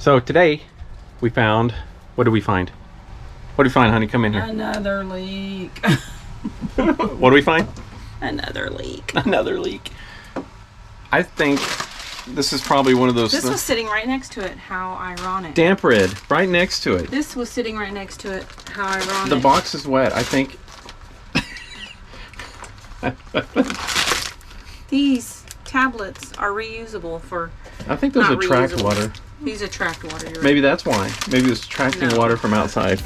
So today we found, what did we find? What did we find, honey? Come in here. Another leak. What do we find? Another leak. Another leak. I think this is probably one of those. This was sitting right next to it. How ironic. Damp red, right next to it. This was sitting right next to it. How ironic. The box is wet, I think. These tablets are reusable for. I think those attract reusable. water. These attract water. You're right. Maybe that's why. Maybe it's attracting water from outside.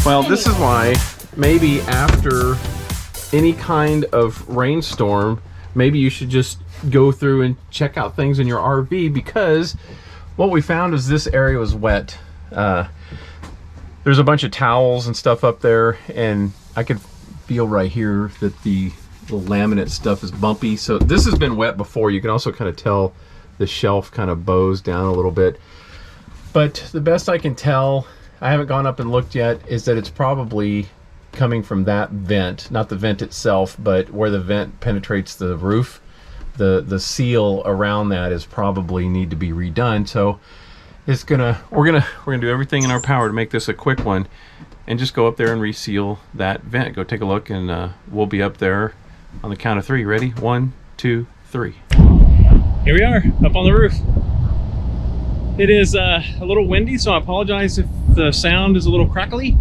Well, this is why maybe after any kind of rainstorm, maybe you should just go through and check out things in your RV, because what we found is this area was wet. There's a bunch of towels and stuff up there, and I could feel right here that the little laminate stuff is bumpy. So this has been wet before. You can also kind of tell the shelf kind of bows down a little bit. But the best I can tell, I haven't gone up and looked yet, is that it's probably coming from that vent, not the vent itself, but where the vent penetrates the roof. The seal around that is probably need to be redone. So it's we're gonna do everything in our power to make this a quick one, and just go up there and reseal that vent. Go take a look, and we'll be up there on the count of three. Ready? 1, 2, 3. Here we are up on the roof. It is a little windy, so I apologize if the sound is a little crackly,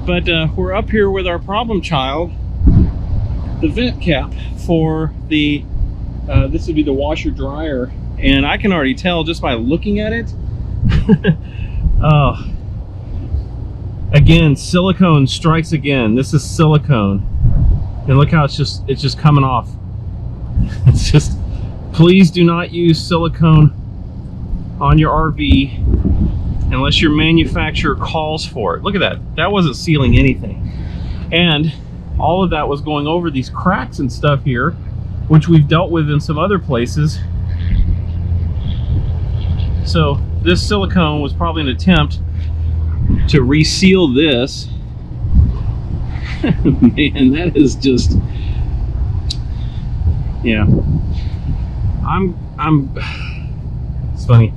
but we're up here with our problem child, the vent cap for the this would be the washer dryer, and I can already tell just by looking at it. Oh, again, silicone strikes again. This is silicone, and look how it's just coming off. It's just, please do not use silicone on your RV unless your manufacturer calls for it. Look at that. That wasn't sealing anything. And all of that was going over these cracks and stuff here, which we've dealt with in some other places. So this silicone was probably an attempt to reseal this. Man, that is just, yeah. It's funny.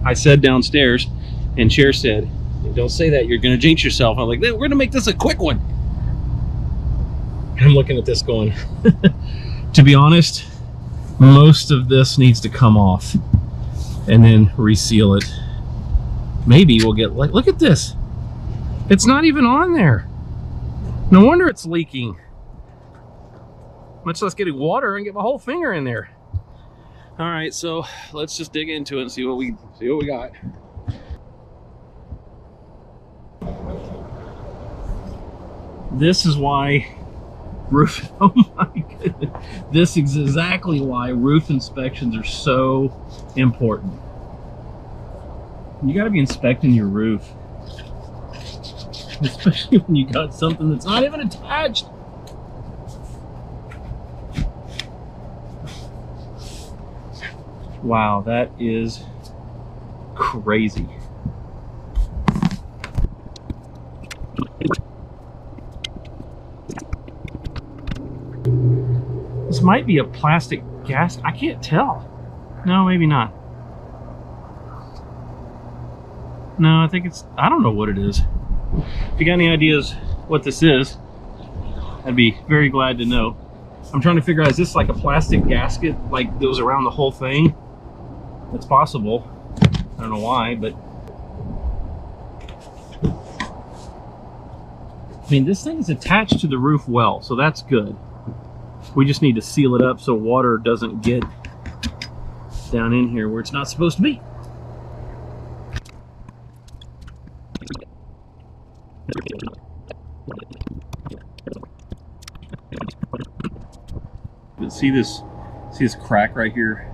I said downstairs, and Cher said, "Don't say that, you're gonna jinx yourself." I'm like, we're gonna make this a quick one. I'm looking at this going, to be honest, most of this needs to come off and then reseal it. Maybe we'll get, like, look at this. It's not even on there. No wonder it's leaking. Much less getting water and get my whole finger in there. All right, so let's just dig into it and see what we got. This is why roof, oh my goodness. This is exactly why roof inspections are so important. You gotta be inspecting your roof, especially when you got something that's not even attached. Wow, that is crazy. This might be a plastic gas. I can't tell. No, maybe not. No, I think it's, I don't know what it is. If you got any ideas what this is, I'd be very glad to know. I'm trying to figure out, is this like a plastic gasket like goes around the whole thing? It's possible. I don't know why, but I mean, this thing is attached to the roof well, so that's good. We just need to seal it up so water doesn't get down in here where it's not supposed to be. But see this crack right here?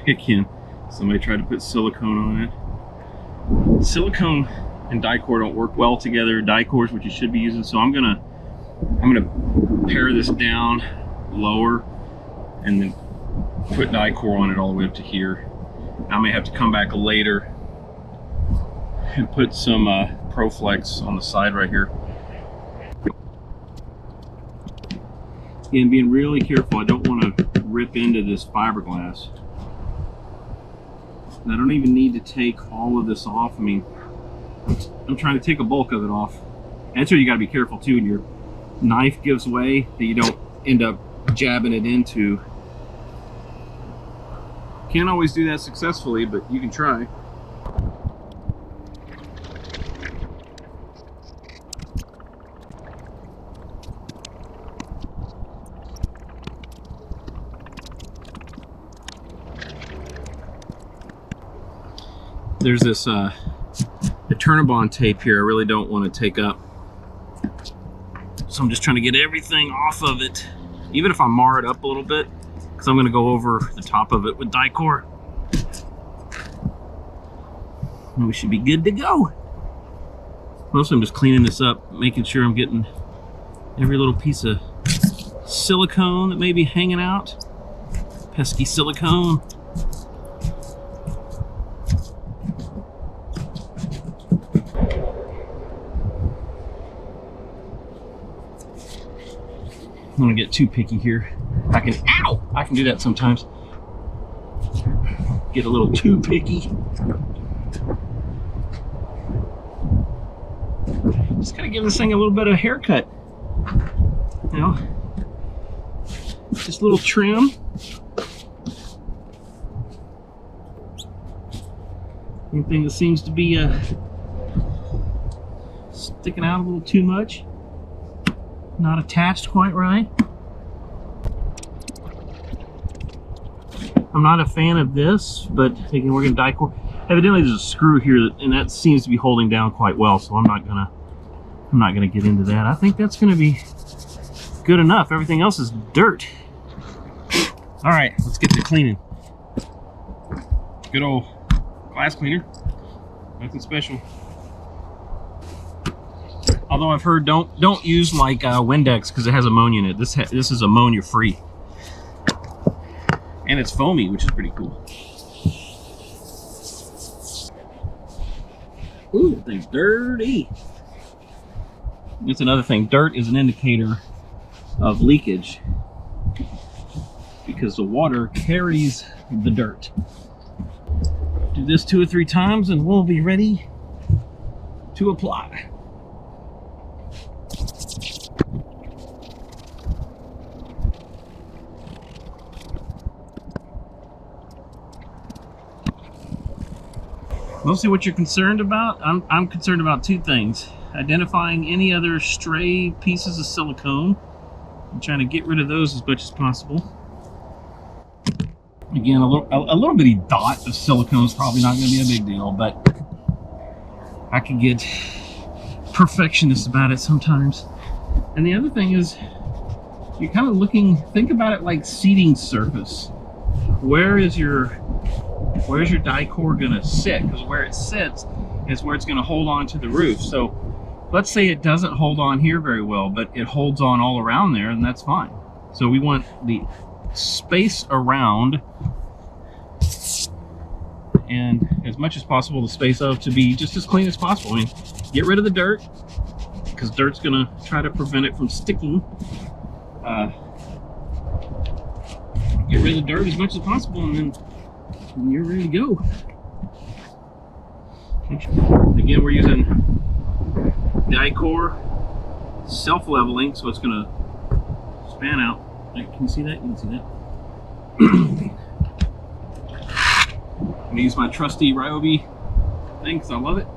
Again, somebody tried to put silicone on it. Silicone and die-core don't work well together. Die-core is what you should be using. So I'm gonna pare this down lower and then put die-core on it all the way up to here. I may have to come back later and put some ProFlex on the side right here. And being really careful, I don't want to rip into this fiberglass. And I don't even need to take all of this off. I mean, I'm trying to take a bulk of it off. That's where you got to be careful too. When your knife gives way, that you don't end up jabbing it into. Can't always do that successfully, but you can try. There's this the Turnabond tape here I really don't want to take up. So I'm just trying to get everything off of it, even if I mar it up a little bit, because I'm going to go over the top of it with die-core. And we should be good to go. Mostly I'm just cleaning this up, making sure I'm getting every little piece of silicone that may be hanging out. Pesky silicone. I don't get too picky here. I can do that sometimes. Get a little too picky. Just gotta give this thing a little bit of a haircut. You know, just a little trim. Anything that seems to be sticking out a little too much. Not attached quite right. I'm not a fan of this, but again, we're gonna die-core. Evidently, there's a screw here, and that seems to be holding down quite well. So I'm not gonna get into that. I think that's gonna be good enough. Everything else is dirt. All right, let's get to cleaning. Good old glass cleaner. Nothing special. Although I've heard don't use like Windex because it has ammonia in it. This is ammonia free, and it's foamy, which is pretty cool. Ooh, that thing's dirty. That's another thing. Dirt is an indicator of leakage because the water carries the dirt. Do this 2 or 3 times, and we'll be ready to apply. Mostly what you're concerned about, I'm concerned about 2 things. Identifying any other stray pieces of silicone and trying to get rid of those as much as possible. Again, a little bitty dot of silicone is probably not going to be a big deal, but I can get perfectionist about it sometimes. And the other thing is, you're kind of think about it like seating surface. Where's your die-core gonna sit? Because where it sits is where it's gonna hold on to the roof. So let's say it doesn't hold on here very well, but it holds on all around there, and that's fine. So we want the space around, and as much as possible, the space of to be just as clean as possible. I mean, get rid of the dirt, because dirt's gonna try to prevent it from sticking. Get rid of the dirt as much as possible, and then you're ready to go. Again, we're using die-core self-leveling, so it's gonna span out. Can you see that? You can see that. I'm gonna use my trusty Ryobi thing because I love it.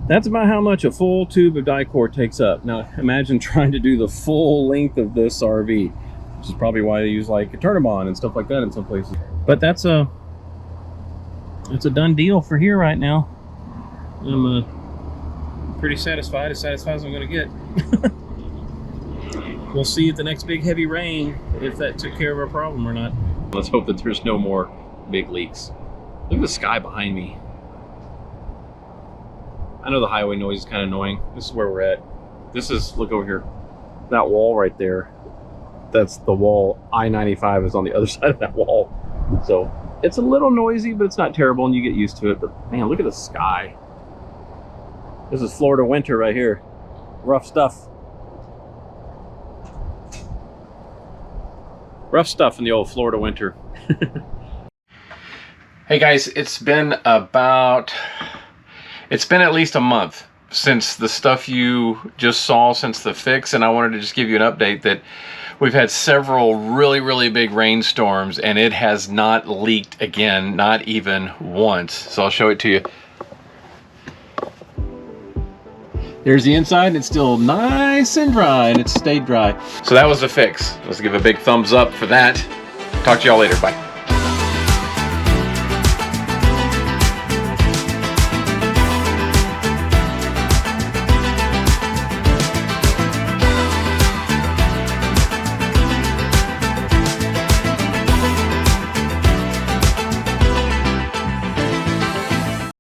That's about how much a full tube of Dicor takes up. Now imagine trying to do the full length of this RV, which is probably why they use like a Turnabond and stuff like that in some places. But it's a done deal for here right now. I'm pretty satisfied as I'm gonna get. We'll see at the next big heavy rain if that took care of our problem or not. Let's hope that there's no more big leaks. Look at the sky behind me. I know the highway noise is kind of annoying. This is where we're at. This is, look over here. That wall right there, that's the wall. I-95 is on the other side of that wall. So it's a little noisy, but it's not terrible and you get used to it. But man, look at the sky. This is Florida winter right here. Rough stuff. Rough stuff in the old Florida winter. Hey guys, it's been at least a month since the stuff you just saw, since the fix, and I wanted to just give you an update that we've had several really big rainstorms and it has not leaked again, not even once. So I'll show it to you. There's the inside, it's still nice and dry, and it's stayed dry. So that was the fix. Let's give a big thumbs up for that. Talk to y'all later, bye.